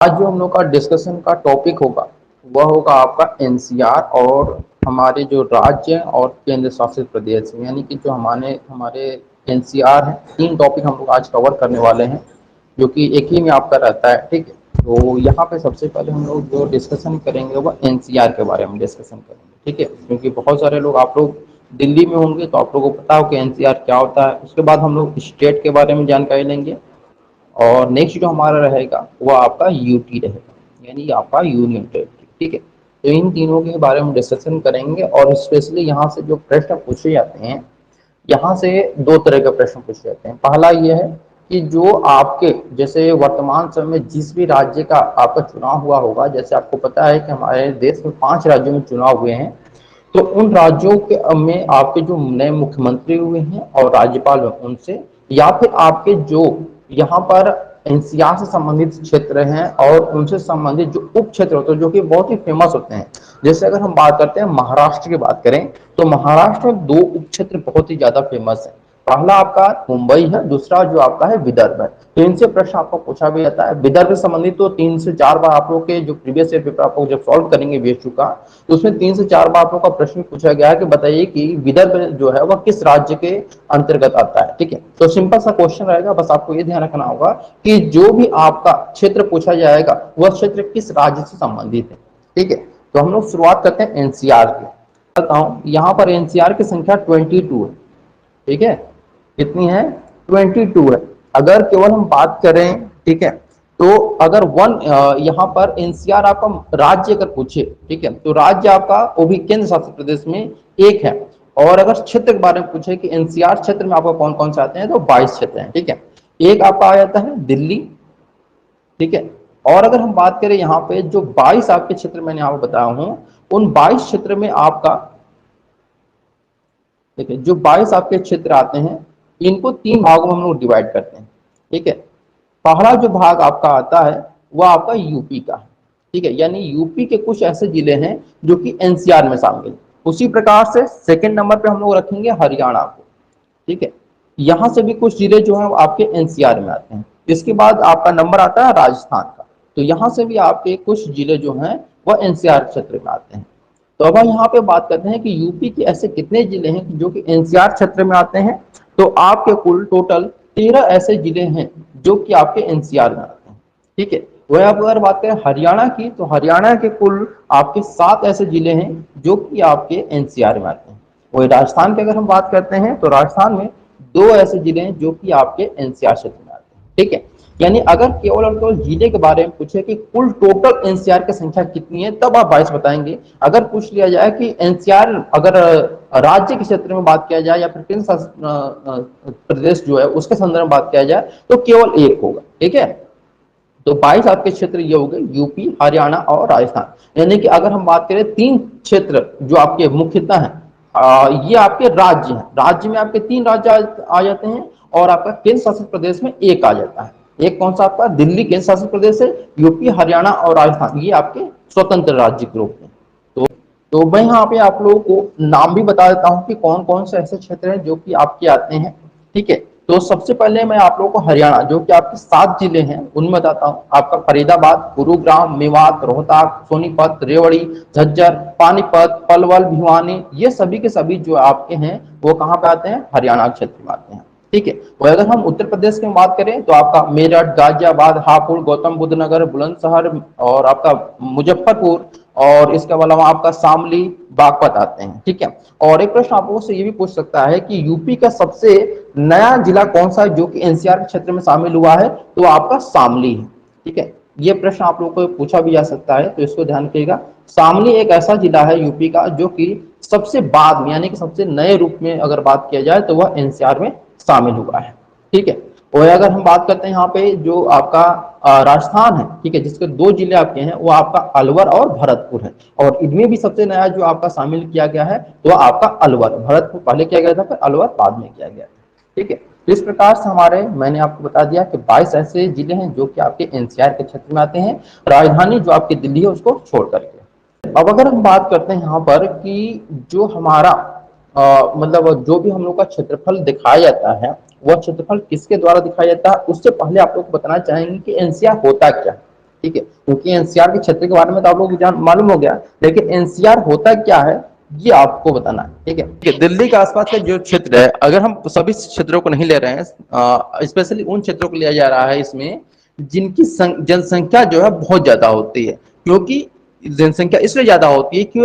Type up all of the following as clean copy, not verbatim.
आज जो हम लोग का डिस्कशन का टॉपिक होगा वह होगा आपका एनसीआर और हमारे जो राज्य और केंद्र शासित प्रदेश हैं, यानी कि जो हमारे हमारे एनसीआर हैं। तीन टॉपिक हम लोग आज कवर करने वाले हैं जो कि एक ही में आपका रहता है। ठीक है, तो यहाँ पे सबसे पहले हम लोग जो डिस्कशन करेंगे वह एनसीआर के बारे में डिस्कशन करेंगे। ठीक है, क्योंकि बहुत सारे लोग, आप लोग दिल्ली में होंगे तो आप लोगों को पता हो कि एनसीआर क्या होता है। उसके बाद हम लोग स्टेट के बारे में जानकारी लेंगे और नेक्स्ट जो हमारा रहेगा वो आपका यूटी रहेगा, यानी आपका यूनियन टेरिटरी। ठीक है, तो इन तीनों के बारे में डिस्कशन करेंगे और स्पेशली यहाँ से जो प्रश्न पूछे जाते हैं, यहाँ से दो तरह के प्रश्न पूछे जाते हैं। पहला ये है कि जो आपके जैसे वर्तमान समय में जिस भी राज्य का आपका चुनाव हुआ होगा, जैसे आपको पता है कि हमारे देश में 5 राज्यों में चुनाव हुए हैं, तो उन राज्यों के में आपके जो नए मुख्यमंत्री हुए हैं और राज्यपाल हुए उनसे, या फिर आपके जो यहाँ पर एनसीआर से संबंधित क्षेत्र हैं और उनसे संबंधित जो उप क्षेत्र होते हैं जो कि बहुत ही फेमस होते हैं। जैसे अगर हम बात करते हैं महाराष्ट्र की बात करें तो महाराष्ट्र में दो उप क्षेत्र बहुत ही ज्यादा फेमस है। पहला आपका मुंबई है, दूसरा जो आपका है विदर्भ है। तो इनसे प्रश्न आपको पूछा भी जाता है। विदर्भ से संबंधित तो 3 से 4 बार आप लोग के जो प्रीवियस ईयर पेपर आप लोग जब सॉल्व करेंगे बीएचयू का, तो उसमें 3 से 4 बार आप लोग का प्रश्न पूछा गया है कि बताइए कि विदर्भ जो है वह किस राज्य के अंतर्गत आता है। ठीक है, तो सिंपल सा क्वेश्चन रहेगा, बस आपको ये ध्यान रखना होगा कि जो भी आपका क्षेत्र पूछा जाएगा वह क्षेत्र किस राज्य से संबंधित है। ठीक है, तो हम लोग शुरुआत करते हैं एनसीआर की। बताता हूँ, यहाँ पर एनसीआर की संख्या 22 है। ठीक है, कितनी है? 22 है। अगर केवल हम बात करें, ठीक है, तो अगर यहाँ पर एनसीआर आपका राज्य अगर पूछे, ठीक है, तो राज्य आपका वो भी केंद्र शासित प्रदेश में एक है। और अगर क्षेत्र के बारे में पूछे कि एनसीआर क्षेत्र में आपका कौन कौन से आते हैं, तो 22 क्षेत्र हैं। ठीक है, एक आपका आ जाता है दिल्ली। ठीक है, और अगर हम बात करें यहाँ पे जो 22 आपके क्षेत्र मैंने आपको बताया हूँ, उन 22 क्षेत्र में आपका, देखिए जो 22 आपके क्षेत्र आते हैं इनको 3 भागों में हम लोग डिवाइड करते हैं। ठीक है, पहला जो भाग आपका आता है वह आपका यूपी का है। ठीक है, यानी यूपी के कुछ ऐसे जिले हैं जो कि एनसीआर में शामिल। उसी प्रकार से सेकंड नंबर पे हम लोग रखेंगे हरियाणा को। ठीक है, यहां से भी कुछ जिले जो हैं आपके एनसीआर में आते हैं। इसके बाद आपका नंबर आता है राजस्थान का, तो यहां से भी आपके कुछ जिले जो हैं वह एनसीआर क्षेत्र में आते हैं। तो अब हम यहाँ पे बात करते हैं कि यूपी के ऐसे कितने जिले हैं जो कि एनसीआर क्षेत्र में आते हैं। तो आपके कुल टोटल 13 ऐसे जिले हैं जो कि आपके एनसीआर में आते हैं। ठीक है, वही आप अगर बात करें हरियाणा की, तो हरियाणा के कुल आपके 7 ऐसे जिले हैं जो कि आपके एनसीआर में आते हैं। वही राजस्थान की अगर हम बात करते हैं तो राजस्थान में 2 ऐसे जिले हैं जो कि आपके एनसीआर क्षेत्र में आते हैं। ठीक है, यानी अगर केवल और केवल जिले के बारे में पूछे कि कुल टोटल एनसीआर की संख्या कितनी है, तब आप 22 बताएंगे। अगर पूछ लिया जाए कि एनसीआर अगर राज्य के क्षेत्र में बात किया जाए या फिर केंद्र शासित प्रदेश जो है उसके संदर्भ में बात किया जाए तो केवल एक होगा। ठीक है, तो 22 आपके क्षेत्र ये हो गए यूपी, हरियाणा और राजस्थान। यानी कि अगर हम बात करें 3 क्षेत्र जो आपके मुख्यतः हैं, ये आपके राज्य हैं। राज्य में आपके 3 राज्य आ जाते हैं और आपका केंद्र शासित प्रदेश में एक आ जाता है। एक कौन सा आपका? दिल्ली केंद्र शासित प्रदेश है। यूपी, हरियाणा और राजस्थान ये आपके स्वतंत्र राज्य के रूप में। तो मैं यहाँ पे आप लोगों को नाम भी बता देता हूँ कि कौन कौन से ऐसे क्षेत्र हैं जो कि आपके आते हैं। ठीक है, तो सबसे पहले मैं आप लोगों को हरियाणा जो कि आपके 7 जिले हैं उनमें बताता हूँ। आपका फरीदाबाद, गुरुग्राम, मेवात, रोहतक, सोनीपत, रेवाड़ी, झज्जर, पानीपत, पलवल, भिवानी, ये सभी के सभी जो आपके हैं वो कहाँ पे आते हैं? हरियाणा क्षेत्र में आते हैं। ठीक है, और अगर हम उत्तर प्रदेश की बात करें तो आपका मेरठ, गाजियाबाद, हापुड़, गौतम बुद्ध नगर, बुलंदशहर और आपका मुजफ्फरपुर और इसके अलावा आपका शामली, बागपत आते हैं। ठीक है, और एक प्रश्न आप लोगों से ये भी पूछ सकता है कि यूपी का सबसे नया जिला कौन सा है जो कि एनसीआर के क्षेत्र में शामिल हुआ है, तो आपका शामली है। ठीक है, ये प्रश्न आप लोगों को पूछा भी जा सकता है, तो इसको ध्यान रखिएगा। शामली एक ऐसा जिला है यूपी का जो कि सबसे बाद में यानी कि सबसे नए रूप में अगर बात किया जाए तो वह एनसीआर में शामिल हुआ है। ठीक है, और अगर हम बात करते हैं यहाँ पे जो आपका राजस्थान है, ठीक है, जिसके 2 जिले आपके हैं वो आपका अलवर और भरतपुर है। और इनमें भी सबसे नया जो आपका शामिल किया गया है तो आपका अलवर, भरतपुर पहले किया गया था फिर अलवर बाद में किया गया था। ठीक है, तो इस प्रकार से हमारे मैंने आपको बता दिया कि 22 ऐसे जिले हैं जो कि आपके एनसीआर के क्षेत्र में आते हैं, राजधानी जो आपकी दिल्ली है उसको छोड़ करके। अब अगर हम बात करते हैं यहाँ पर कि जो हमारा मतलब जो भी हम लोग का क्षेत्रफल दिखाया जाता है वह क्षेत्रफल किसके द्वारा दिखाया जाता है, उससे पहले आप लोग को बताना चाहेंगे कि एनसीआर होता क्या। ठीक है, क्योंकि एनसीआर के क्षेत्र के बारे में तो आप लोगों को मालूम हो गया, लेकिन एनसीआर होता क्या है ये आपको बताना है। ठीक है, ठीक है, दिल्ली के आसपास का जो क्षेत्र है, अगर हम सभी क्षेत्रों को नहीं ले रहे हैं, स्पेशली उन क्षेत्रों को लिया जा रहा है इसमें जिनकी जनसंख्या जो है बहुत ज्यादा होती है, क्योंकि जनसंख्या इसलिए ज्यादा होती है कि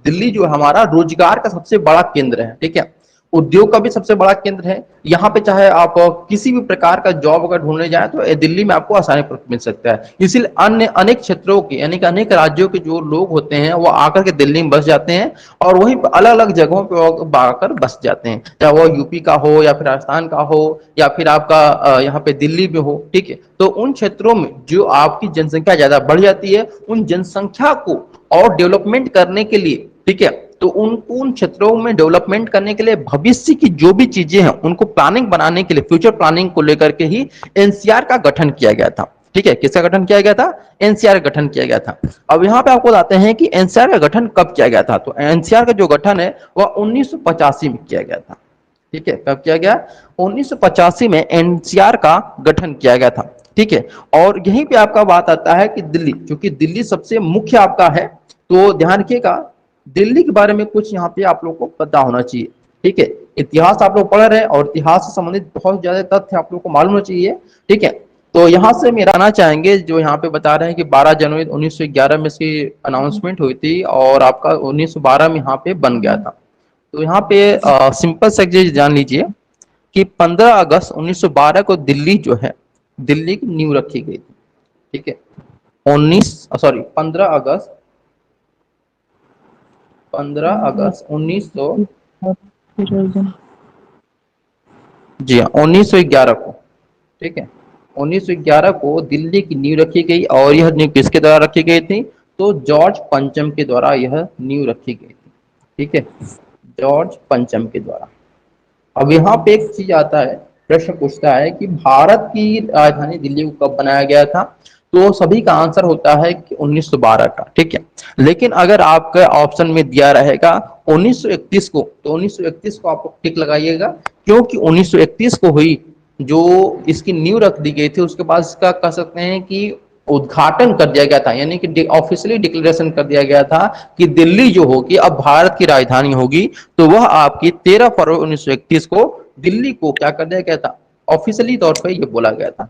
दिल्ली जो हमारा रोजगार का सबसे बड़ा केंद्र है। ठीक है, उद्योग का भी सबसे बड़ा केंद्र है। यहाँ पे चाहे आप किसी भी प्रकार का जॉब अगर ढूंढने जाए तो दिल्ली में आपको आसानी पर मिल सकता है। इसीलिए अन्य अनेक क्षेत्रों के यानी कि अनेक राज्यों के जो लोग होते हैं वो आकर के दिल्ली में बस जाते हैं और वहीं अलग अलग जगहों पर आकर बस जाते हैं, चाहे वो यूपी का हो या फिर राजस्थान का हो या फिर आपका यहाँ पे दिल्ली में हो। ठीक है, तो उन क्षेत्रों में जो आपकी जनसंख्या ज्यादा बढ़ जाती है, उन जनसंख्या को और डेवलपमेंट करने के लिए, ठीक है, तो उन क्षेत्रों में डेवलपमेंट करने के लिए भविष्य की जो भी चीजें हैं उनको प्लानिंग बनाने के लिए, फ्यूचर प्लानिंग को लेकर के ही एनसीआर का गठन किया गया था। ठीक है, किसका गठन किया गया था? एनसीआर का गठन किया गया था। अब यहाँ पे आपको बताते हैं कि एनसीआर का गठन कब किया गया था। तो एनसीआर का जो गठन है वह 1985 में किया गया था। ठीक है, कब किया गया? 1985 में एनसीआर का गठन किया गया था। ठीक है, और यहीं पे आपका बात आता है कि दिल्ली, क्योंकि दिल्ली सबसे मुख्य आपका है, तो ध्यान रखिएगा दिल्ली के बारे में कुछ यहाँ पे आप लोग को पता होना चाहिए। ठीक है, इतिहास आप लोग पढ़ रहे हैं और इतिहास से संबंधित बहुत ज्यादा तथ्य आप लोग को मालूम होना चाहिए। ठीक है, तो यहाँ से मेरा आना चाहेंगे जो यहाँ पे बता रहे हैं कि 12 जनवरी 1911 में इसकी अनाउंसमेंट हुई थी और आपका 1912 में यहाँ पे बन गया था। तो यहाँ पे सिंपल सा चीज जान लीजिए कि 15 अगस्त 1912 को दिल्ली जो है, दिल्ली की नींव रखी गई थी। ठीक है, 15 अगस्त 1900 जी हाँ 1911 को। ठीक है, 1911 को दिल्ली की नींव रखी गई और यह नींव किसके द्वारा रखी गई थी? तो जॉर्ज पंचम के द्वारा यह नींव रखी गई थी। ठीक है, जॉर्ज पंचम के द्वारा। अब यहाँ पे एक चीज आता है, प्रश्न पूछता है कि भारत की राजधानी दिल्ली को कब बनाया गया था? तो सभी का आंसर होता है कि 1912 का। ठीक है, लेकिन अगर आपका ऑप्शन में दिया रहेगा 1931 को, तो 1931 को आप टिक लगाइएगा, क्योंकि 1931 को हुई जो इसकी नींव रख दी गई थी, उसके बाद इसका कह सकते हैं कि उद्घाटन कर दिया गया था, यानी कि ऑफिशियली डिक्लेरेशन कर दिया गया था कि दिल्ली जो होगी अब भारत की राजधानी होगी। तो वह आपकी 13 फरवरी 1931 को दिल्ली को क्या कर दिया गया था? ऑफिशियली तौर पर यह बोला गया था।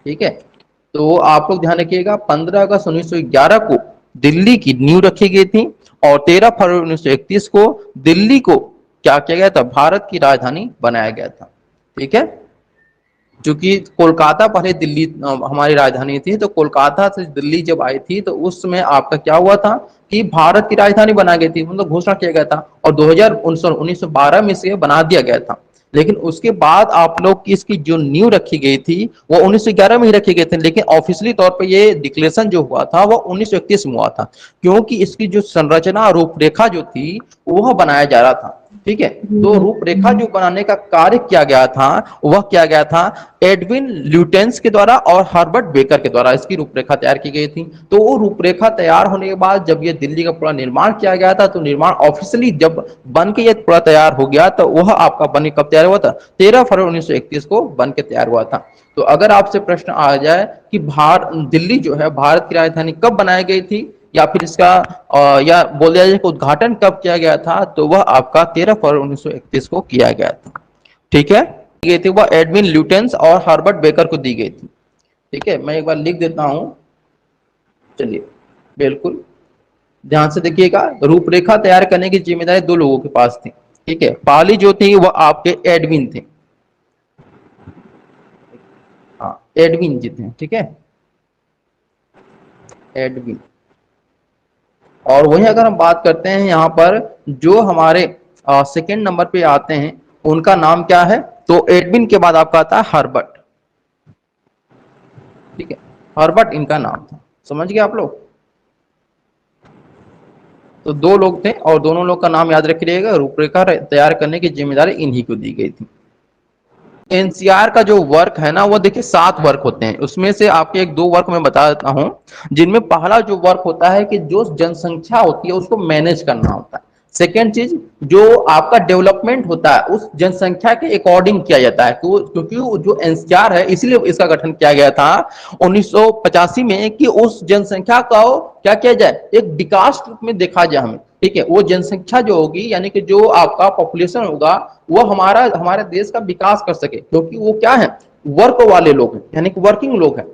ठीक है, तो आप लोग ध्यान रखिएगा 15 अगस्त 1911 को दिल्ली की नींव रखी गई थी और 13 फरवरी 1931 को दिल्ली को क्या किया गया था? भारत की राजधानी बनाया गया था। ठीक है, क्योंकि कोलकाता पहले दिल्ली हमारी राजधानी थी, तो कोलकाता से दिल्ली जब आई थी तो उस समय आपका क्या हुआ था कि भारत की राजधानी बना गई थी, मतलब घोषणा किया गया था और 1912 में से बना दिया गया था। लेकिन उसके बाद आप लोग की इसकी जो नींव रखी गई थी वो 1911 में ही रखी गई थी, लेकिन ऑफिशियली तौर पर ये डिक्लेरेशन जो हुआ था वो 1931 में हुआ था, क्योंकि इसकी जो संरचना रूपरेखा जो थी वह बनाया जा रहा था। ठीक है, तो रूपरेखा जो बनाने का कार्य किया गया था वह किया गया था एडविन ल्यूटेंस के द्वारा और हर्बर्ट बेकर के द्वारा इसकी रूपरेखा तैयार की गई थी। तो वो रूपरेखा तैयार होने के बाद जब ये दिल्ली का पूरा निर्माण किया गया था, तो निर्माण ऑफिशियली जब बन के ये पूरा तैयार हो गया तो वह आपका बन कब तैयार हुआ था? 13 फरवरी 1931 को बन के तैयार हुआ था। तो अगर आपसे प्रश्न आ जाए कि दिल्ली जो है भारत की राजधानी कब बनाई गई थी, या फिर इसका या बोल दिया जाए कि उद्घाटन कब किया गया था, तो वह आपका 13 फरवरी 1931 को किया गया था। ठीक है, गई थी वह एडविन ल्यूटेंस और हर्बर्ट बेकर को दी गई थी। ठीक है, मैं एक बार लिख देता हूं, चलिए बिल्कुल ध्यान से देखिएगा। रूपरेखा तैयार करने की जिम्मेदारी दो लोगों के पास थी। ठीक है, पहली जो थी वह आपके एडविन थे, हाँ एडविन जी थे। ठीक है, एडविन। और वही अगर हम बात करते हैं यहाँ पर जो हमारे सेकेंड नंबर पे आते हैं उनका नाम क्या है? तो एडविन के बाद आपका आता है हर्बर्ट। ठीक है, हर्बर्ट इनका नाम था। समझ गए आप लोग? तो दो लोग थे और दोनों लोग का नाम याद रखिएगा। रूपरेखा तैयार करने की जिम्मेदारी इन्हीं को दी गई थी। एनसीआर का जो वर्क है ना वो देखिए 7 वर्क होते हैं, उसमें से आपके एक 2 वर्क मैं बता देता हूं, जिनमें पहला जो वर्क होता है कि जो जनसंख्या होती है उसको मैनेज करना होता है। सेकेंड चीज, जो आपका डेवलपमेंट होता है उस जनसंख्या के अकॉर्डिंग किया जाता है, तो क्योंकि जो एनसीआर है इसीलिए इसका गठन किया गया था 1985 में, कि उस जनसंख्या को क्या किया जाए, एक विकास रूप में देखा जाए हमें। ठीक है, वो जनसंख्या जो होगी यानी कि जो आपका पॉपुलेशन होगा वो हमारे देश का विकास कर सके, क्योंकि वो क्या है, वर्क वाले लोग हैं यानी कि वर्किंग लोग हैं।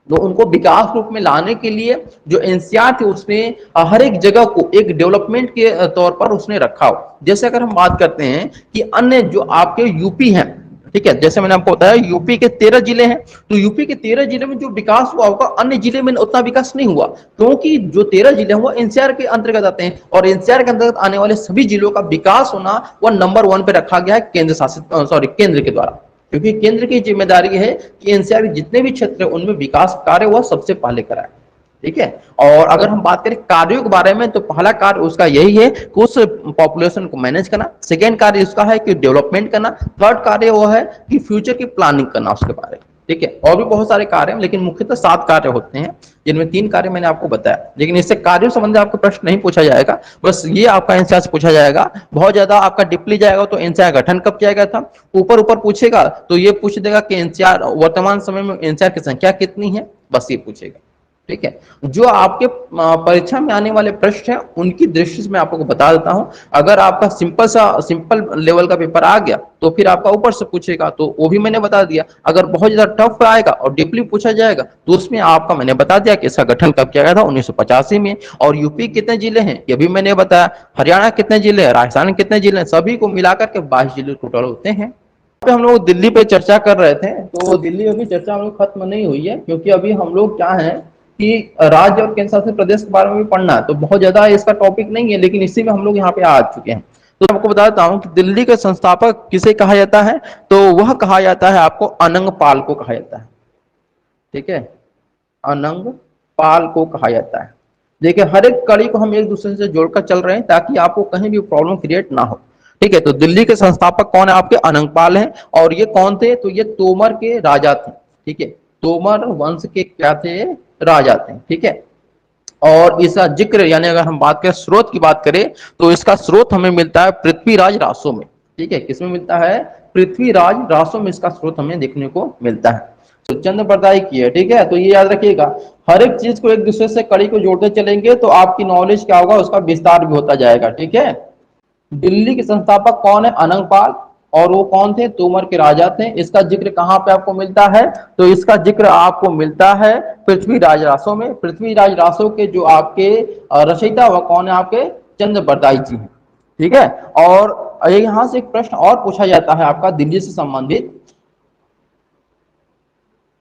तो उनको विकास रूप में लाने के लिए जो एनसीआर थे उसने हर एक जगह को एक डेवलपमेंट के तौर पर उसने रखा हो। जैसे अगर हम बात करते हैं कि अन्य जो आपके यूपी हैं, ठीक है, जैसे मैंने आपको बताया यूपी के 13 जिले हैं, तो यूपी के 13 जिले में जो विकास हुआ होगा अन्य जिले में उतना विकास नहीं हुआ, क्योंकि जो 13 जिले हैं वो एनसीआर के अंतर्गत आते हैं, और एनसीआर के अंतर्गत आने वाले सभी जिलों का विकास होना वह नंबर 1 पे रखा गया है केंद्र के द्वारा, क्योंकि केंद्र की जिम्मेदारी है कि एनसीआर जितने भी क्षेत्र है उनमें विकास कार्य वह सबसे पहले कराए। ठीक है, और अगर हम बात करें कार्यों के बारे में, तो पहला कार्य उसका यही है कि उस पॉपुलेशन को मैनेज करना, सेकेंड कार्य उसका है कि डेवलपमेंट करना, थर्ड कार्य वो है कि फ्यूचर की प्लानिंग करना उसके बारे में। ठीक है, और भी बहुत सारे कार्य हैं, लेकिन मुख्यतः 7 कार्य होते हैं, जिनमें 3 कार्य मैंने आपको बताया, लेकिन इससे कार्यों संबंधी आपको प्रश्न नहीं पूछा जाएगा, बस ये आपका एनसीआर से पूछा जाएगा। बहुत ज्यादा आपका डीपली जाएगा तो एनसीआर गठन कब किया गया था, ऊपर ऊपर पूछेगा तो ये पूछ देगा कि एनसीआर वर्तमान समय में एनसीआर की संख्या कितनी है, बस ये पूछेगा। ठीक है, जो आपके परीक्षा में आने वाले प्रश्न हैं उनकी दृष्टि से मैं आपको बता देता हूं। अगर आपका सिंपल लेवल का पेपर आ गया तो फिर आपका ऊपर से पूछेगा, तो वो भी मैंने बता दिया। अगर बहुत ज्यादा टफ आएगा और डीपली पूछा जाएगा तो उसमें आपका मैंने बता दिया कि इसका गठन कब किया गया था, 1985 में। और यूपी कितने जिले हैं ये भी मैंने बताया, हरियाणा कितने जिले हैं, राजस्थान कितने जिले हैं, सभी को मिलाकर के 22 जिले टोटल होते हैं। पे हम लोग दिल्ली पे चर्चा कर रहे थे, तो दिल्ली में भी चर्चा हम लोग खत्म नहीं हुई है, क्योंकि अभी हम लोग क्या है कि राज्य और केंद्र शासित प्रदेश के बारे में भी पढ़ना है, तो बहुत ज्यादा इसका टॉपिक नहीं है, लेकिन इसी में हम लोग यहाँ पे आ चुके हैं। तो आपको बताता हूँ कि दिल्ली के संस्थापक किसे कहा जाता है, तो वह कहा जाता है आपको अनंग पाल को कहा जाता है। ठीक है, अनंग पाल को कहा जाता है। देखिए, हर एक कड़ी को हम एक दूसरे से जोड़कर चल रहे हैं ताकि आपको कहीं भी प्रॉब्लम क्रिएट ना हो। ठीक है, तो दिल्ली के संस्थापक कौन है आपके, अनंगपाल हैं। और ये कौन थे, तो ये तोमर के राजा थे। ठीक है, तोमर वंश के क्या थे, राजा थे। ठीक है, और इसका जिक्र यानी अगर हम बात करें स्रोत की बात करें तो इसका स्रोत हमें मिलता है पृथ्वीराज रासो में। ठीक है, किसमें मिलता है, पृथ्वीराज रासो में इसका स्रोत हमें देखने को मिलता है। तो चंद्र बरदाई की है। ठीक है, तो ये याद रखिएगा, हर एक चीज को एक दूसरे से कड़ी को जोड़ते चलेंगे तो आपकी नॉलेज क्या होगा, उसका विस्तार भी होता जाएगा। ठीक है, दिल्ली के संस्थापक कौन है, अनंगपाल। और वो कौन थे, तोमर के राजा थे। इसका जिक्र कहां पे आपको मिलता है, तो इसका जिक्र आपको मिलता है पृथ्वीराज रासो में। पृथ्वीराज रासो के जो आपके रचयिता वह कौन है, आपके चंद्र बरदाई जी हैं। ठीक है, और यहां से एक प्रश्न और पूछा जाता है आपका दिल्ली से संबंधित।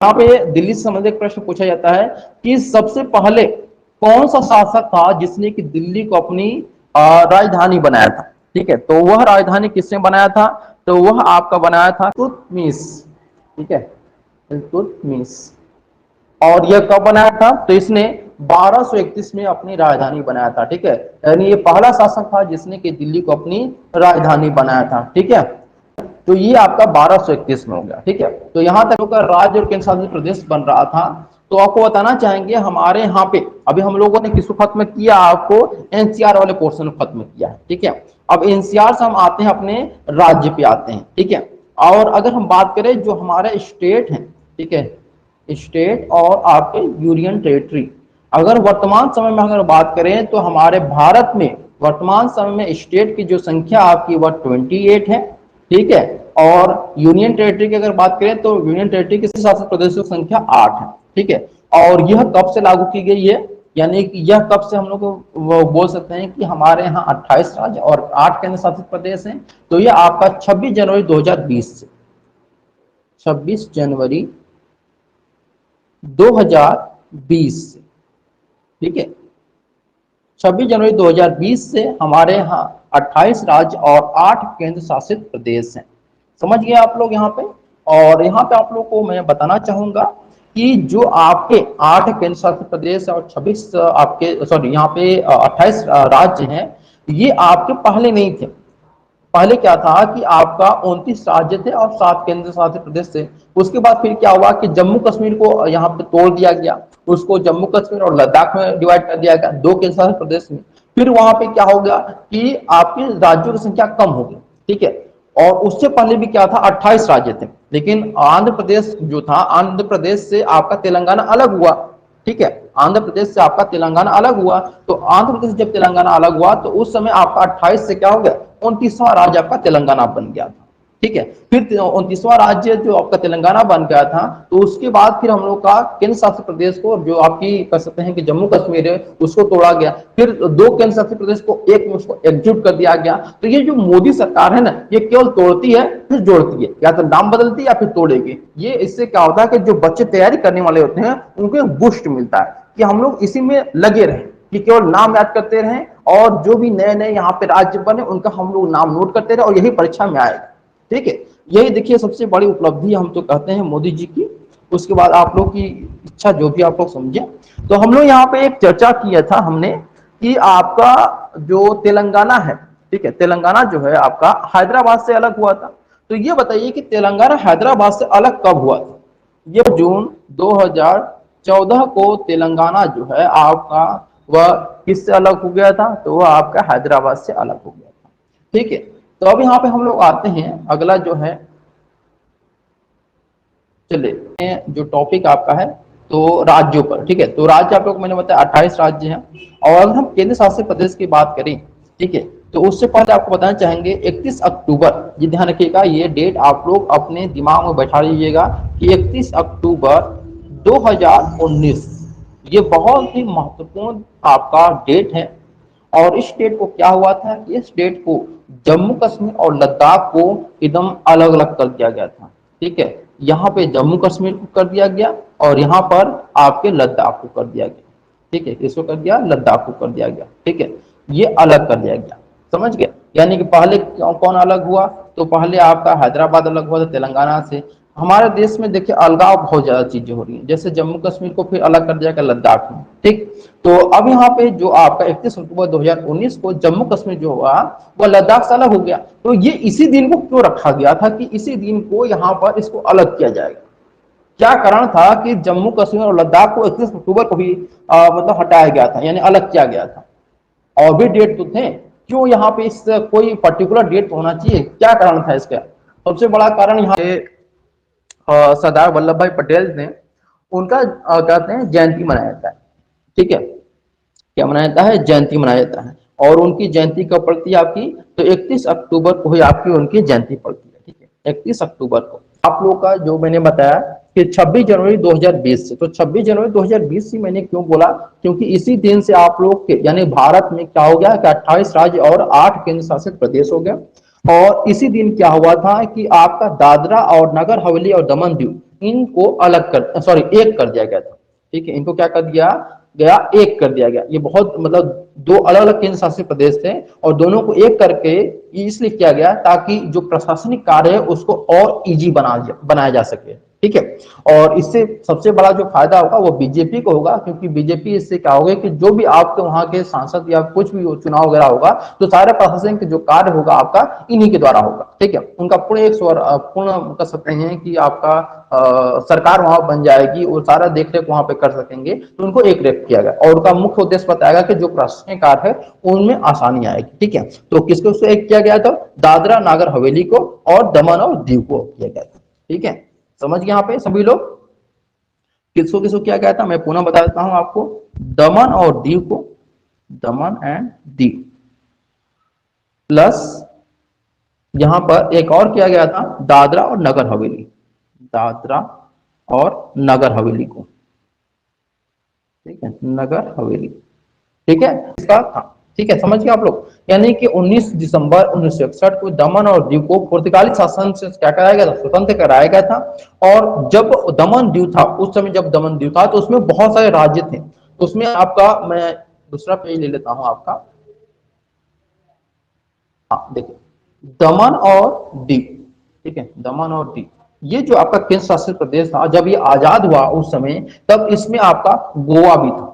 यहाँ पे दिल्ली से संबंधित प्रश्न पूछा जाता है कि सबसे पहले कौन सा शासक था जिसने कि दिल्ली को अपनी राजधानी बनाया था। ठीक है, तो वह राजधानी किसने बनाया था, तो वह आपका बनाया था इल्तुतमिश। ठीक है, इल्तुतमिश। और यह कब बनाया था, तो इसने 1231 में अपनी राजधानी बनाया था। ठीक है, यानी ये पहला शासक था जिसने कि दिल्ली को अपनी राजधानी बनाया था। ठीक है, तो ये आपका 1231 में हो गया। ठीक है, तो यहां तक राज्य और केंद्र शासित प्रदेश बन रहा था। तो आपको बताना चाहेंगे हमारे यहाँ पे अभी हम लोगों ने किसको खत्म किया, आपको एनसीआर वाले पोर्शन को खत्म किया है। ठीक है, अब एनसीआर से हम आते हैं अपने राज्य पे आते हैं। ठीक है, और अगर हम बात करें जो हमारे स्टेट है, ठीक है, स्टेट और आपके यूनियन टेरिटरी, अगर वर्तमान समय में अगर बात करें तो हमारे भारत में वर्तमान समय में स्टेट की जो संख्या आपकी वह 28 है। ठीक है, और यूनियन टेरिटरी की अगर बात करें तो यूनियन टेरिटरी के शासित प्रदेशों की संख्या 8 है। ठीक है, और यह कब से लागू की गई है, यानी कि यह कब से हम लोग बोल सकते हैं कि हमारे यहाँ 28 राज्य और 8 केंद्र शासित प्रदेश हैं। तो यह आपका 26 जनवरी 2020 से 26 जनवरी 2020 से। ठीक है, 26 जनवरी 2020 से हमारे यहाँ 28 राज्य और 8 केंद्र शासित प्रदेश हैं। समझ गए आप लोग यहाँ पे। और यहाँ पे आप लोग को मैं बताना चाहूंगा कि जो आपके 8 केंद्र शासित प्रदेश और 26 आपके यहाँ पे 28 राज्य हैं, ये आपके पहले नहीं थे। पहले क्या था कि आपका 29 राज्य थे और 7 केंद्र शासित प्रदेश थे। उसके बाद फिर क्या हुआ कि जम्मू कश्मीर को यहाँ पे तोड़ दिया गया, उसको जम्मू कश्मीर और लद्दाख में डिवाइड कर दिया गया, 2 केंद्र शासित प्रदेश में। फिर वहां पे क्या हो गया कि आपके राज्यों की संख्या कम हो गई, ठीक है। और उससे पहले भी क्या था, 28 राज्य थे, लेकिन आंध्र प्रदेश जो था, आंध्र प्रदेश से आपका तेलंगाना अलग हुआ, ठीक है। आंध्र प्रदेश से आपका तेलंगाना अलग हुआ, तो आंध्र प्रदेश जब तेलंगाना अलग हुआ तो उस समय आपका 28 से क्या हो गया, 29वां राज्य आपका तेलंगाना बन गया था, ठीक है। फिर 29वां राज्य जो आपका तेलंगाना बन गया था, तो उसके बाद फिर हम लोग का केंद्र शासित प्रदेश को, जो आपकी कह सकते हैं कि जम्मू कश्मीर है, उसको तोड़ा गया। फिर दो केंद्र शासित प्रदेश को एक में उसको एकजुट कर दिया गया। तो ये जो मोदी सरकार है ना, ये केवल तोड़ती है फिर जोड़ती है, या तो नाम बदलती है या फिर तोड़ेगी। ये इससे क्या होता है कि जो बच्चे तैयारी करने वाले होते हैं उनको एक बूस्ट मिलता है कि हम लोग इसी में लगे रहें, कि केवल नाम याद करते रहें, और जो भी नए नए यहाँ पे राज्य बने उनका हम लोग नाम नोट करते रहे, और यही परीक्षा में आएगा, ठीक है। यही देखिए सबसे बड़ी उपलब्धि हम तो कहते हैं मोदी जी की। उसके बाद आप लोग की इच्छा जो भी आप लोग समझे। तो हम लोग यहाँ पे एक चर्चा किया था हमने कि आपका जो तेलंगाना है, ठीक है, तेलंगाना जो है आपका हैदराबाद से अलग हुआ था। तो ये बताइए कि तेलंगाना हैदराबाद से अलग कब हुआ था। ये जून 2014 को तेलंगाना जो है आपका वह किससे अलग हो गया था, तो वह आपका हैदराबाद से अलग हो गया था, ठीक है। तो अब यहाँ पे हम लोग आते हैं अगला जो है, चले जो टॉपिक आपका है तो राज्यों पर, ठीक है। तो राज्य आप लोग मैंने बताया 28 राज्य हैं। और अगर हम केंद्र शासित प्रदेश की बात करें, ठीक है, तो उससे पहले आपको बताना चाहेंगे 31 अक्टूबर, ये ध्यान रखिएगा, ये डेट आप लोग अपने दिमाग में बैठा लीजिएगा कि 31 अक्टूबर 2019 ये बहुत ही महत्वपूर्ण आपका डेट है। और इस डेट को क्या हुआ था, इस डेट को जम्मू कश्मीर और लद्दाख को एकदम अलग अलग कर दिया गया था, ठीक है। यहाँ पे जम्मू कश्मीर को कर दिया गया और यहाँ पर आपके लद्दाख को कर दिया गया, ठीक है। किसको कर दिया, लद्दाख को कर दिया गया, ठीक है। ये अलग कर दिया गया, समझ गया। यानी कि पहले कौन अलग हुआ, तो पहले आपका हैदराबाद अलग हुआ था तेलंगाना से। हमारे देश में देखिए अलगाव बहुत ज्यादा चीजें हो रही हैं, जैसे जम्मू कश्मीर को फिर अलग कर दिया गया लद्दाख में, ठीक। तो अब यहाँ पे जो आपका 31 अक्टूबर 2019 को जम्मू कश्मीर जो हुआ वह लद्दाख से अलग हो गया। तो ये इसी दिन को क्यों रखा गया था कि इसी दिन को यहाँ पर इसको अलग किया जाएगा। क्या कारण था कि जम्मू कश्मीर और लद्दाख को 31 अक्टूबर को ही मतलब हटाया गया था, यानी अलग किया गया था। और भी डेट तो थे, क्यों यहाँ पे इस कोई पर्टिकुलर डेट होना चाहिए, क्या कारण था इसका। सबसे बड़ा कारण यहाँ पे सरदार वल्लभ भाई पटेल ने उनका कहते हैं जयंती मनाया जाता है, ठीक है। क्या मनाया जाता है, जयंती मनाया जाता है। और उनकी जयंती कब पड़ती है आपकी, तो 31 अक्टूबर को ही आपकी उनकी जयंती पड़ती है, ठीक है। 31 अक्टूबर को आप लोग का जो मैंने बताया कि 26 जनवरी 2020 से, तो 26 जनवरी 2020 से मैंने क्यों बोला, क्योंकि इसी दिन से आप लोग के यानी भारत में क्या हो गया कि 28 राज्य और 8 केंद्र शासित प्रदेश हो गया। और इसी दिन क्या हुआ था कि आपका दादरा और नगर हवेली और दमन दीव इनको अलग कर सॉरी एक कर दिया गया था, ठीक है। इनको क्या कर दिया गया, एक कर दिया गया। ये बहुत मतलब दो अलग अलग केंद्र शासित प्रदेश थे और दोनों को एक करके इसलिए किया गया ताकि जो प्रशासनिक कार्य है उसको और इजी बनाया जा सके, ठीक है। और इससे सबसे बड़ा जो फायदा होगा वो बीजेपी को होगा, क्योंकि बीजेपी इससे क्या होगा कि जो भी आपके वहां के सांसद या कुछ भी चुनाव वगैरह होगा तो सारे प्रशासनिक जो कार्य होगा आपका इन्हीं के द्वारा होगा, ठीक है। उनका पूर्ण एक पूर्ण कर सकते हैं कि आपका सरकार वहां बन जाएगी, वो सारा देख रेख वहां पे कर सकेंगे, तो उनको एक रेख किया गया। और उनका मुख्य उद्देश्य बताएगा कि जो प्रशासनिक कार्य है उनमें आसानी आएगी, ठीक है। तो किसको एक किया गया था, दादरा नागर हवेली को और दमन और दीव को किया गया था, ठीक है। समझ गए यहाँ पे सभी लोग, किसको किसको किया गया था, मैं पुनः बता देता हूं आपको। दमन और दीव को, दमन एंड दीव, प्लस यहां पर एक और किया गया था दादरा और नगर हवेली, दादरा और नगर हवेली को, ठीक है, नगर हवेली, ठीक है। इसका था, ठीक है, समझ गए आप लोग। यानी कि 19 दिसंबर 1961 को दमन और दीव को पुर्तगाली शासन से क्या कराया गया था, स्वतंत्र कराया गया था। और जब दमन दीव था, उस समय जब दमन दीव था तो उसमें बहुत सारे राज्य थे। उसमें आपका, मैं दूसरा पेज ले लेता हूं आपका, हाँ देखिए, दमन और दीव, ठीक है, दमन और दीव, ये जो आपका केंद्र शासित प्रदेश था जब ये आजाद हुआ उस समय, तब इसमें आपका गोवा भी था,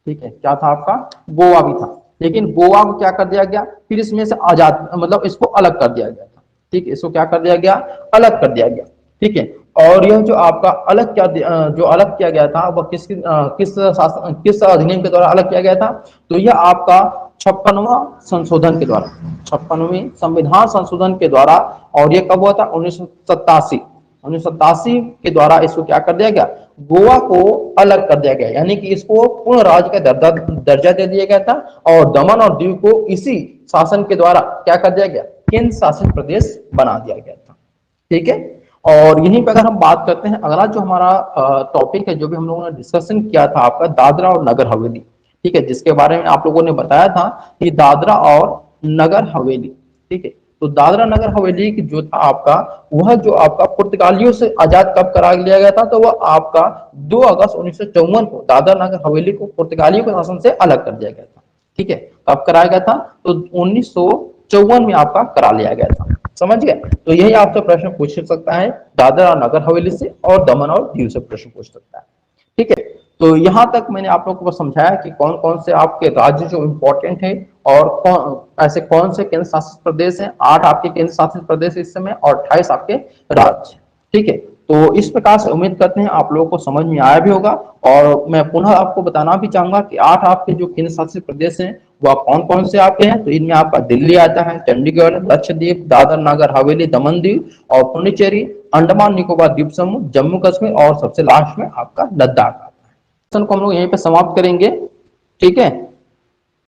ठीक है। क्या था आपका, गोवा भी था। लेकिन गोवा को क्या कर दिया गया, फिर इसमें से आजाद मतलब इसको अलग कर दिया गया था, ठीक है। इसको क्या कर दिया गया, अलग कर दिया गया, ठीक है। और यह जो आपका अलग क्या जो अलग किया गया था वह किस अधिनियम के द्वारा अलग किया गया था, तो यह आपका 56वां संशोधन के द्वारा, 56वें संविधान संशोधन के द्वारा। और ये कब हुआ था? 1987 के द्वारा इसको क्या कर दिया गया? गोवा को अलग कर दिया गया, यानी कि इसको पूर्ण राज्य का दर्जा दे दिया गया था और दमन और दीव को इसी शासन के द्वारा क्या कर दिया गया? केंद्र शासित प्रदेश बना दिया गया था। ठीक है, और यहीं पर अगर हम बात करते हैं, अगला जो हमारा टॉपिक है, जो भी हम लोगों ने डिस्कशन किया था आपका, दादरा और नगर हवेली। ठीक है, जिसके बारे में आप लोगों ने बताया था कि दादरा और नगर हवेली। ठीक है, तो दादरा नगर हवेली की जो था आपका, वह जो आपका पुर्तगालियों से आजाद कब करा लिया गया था? तो वह आपका 2 अगस्त 1954 को दादरा नगर हवेली को पुर्तगालियों के शासन से अलग कर दिया गया था। ठीक है, कब कराया गया था? तो 1954 में आपका करा लिया गया था। समझ गए? तो यही आपसे प्रश्न पूछ सकता है, दादरा और नगर हवेली से और दमन और दीव से प्रश्न पूछ सकता है। ठीक है, तो यहां तक मैंने आप लोगों को समझाया कि कौन कौन से आपके राज्य जो इंपॉर्टेंट है और ऐसे कौन से केंद्र शासित प्रदेश हैं। 8 आपके केंद्र शासित प्रदेश इस समय और 28 आपके राज्य। ठीक है, तो इस प्रकार से उम्मीद करते हैं आप लोगों को समझ में आया भी होगा। और मैं पुनः आपको बताना भी चाहूंगा कि 8 आपके जो केंद्र शासित प्रदेश हैं वह कौन कौन से आपके हैं। तो इनमें आपका दिल्ली आता है, चंडीगढ़, लक्षद्वीप, दादर नगर हवेली, दमन दीव और पुडुचेरी, अंडमान निकोबार द्वीप समूह, जम्मू कश्मीर और सबसे लास्ट में आपका लद्दाख आता है। को हम लोग यहीं पे समाप्त करेंगे। ठीक है।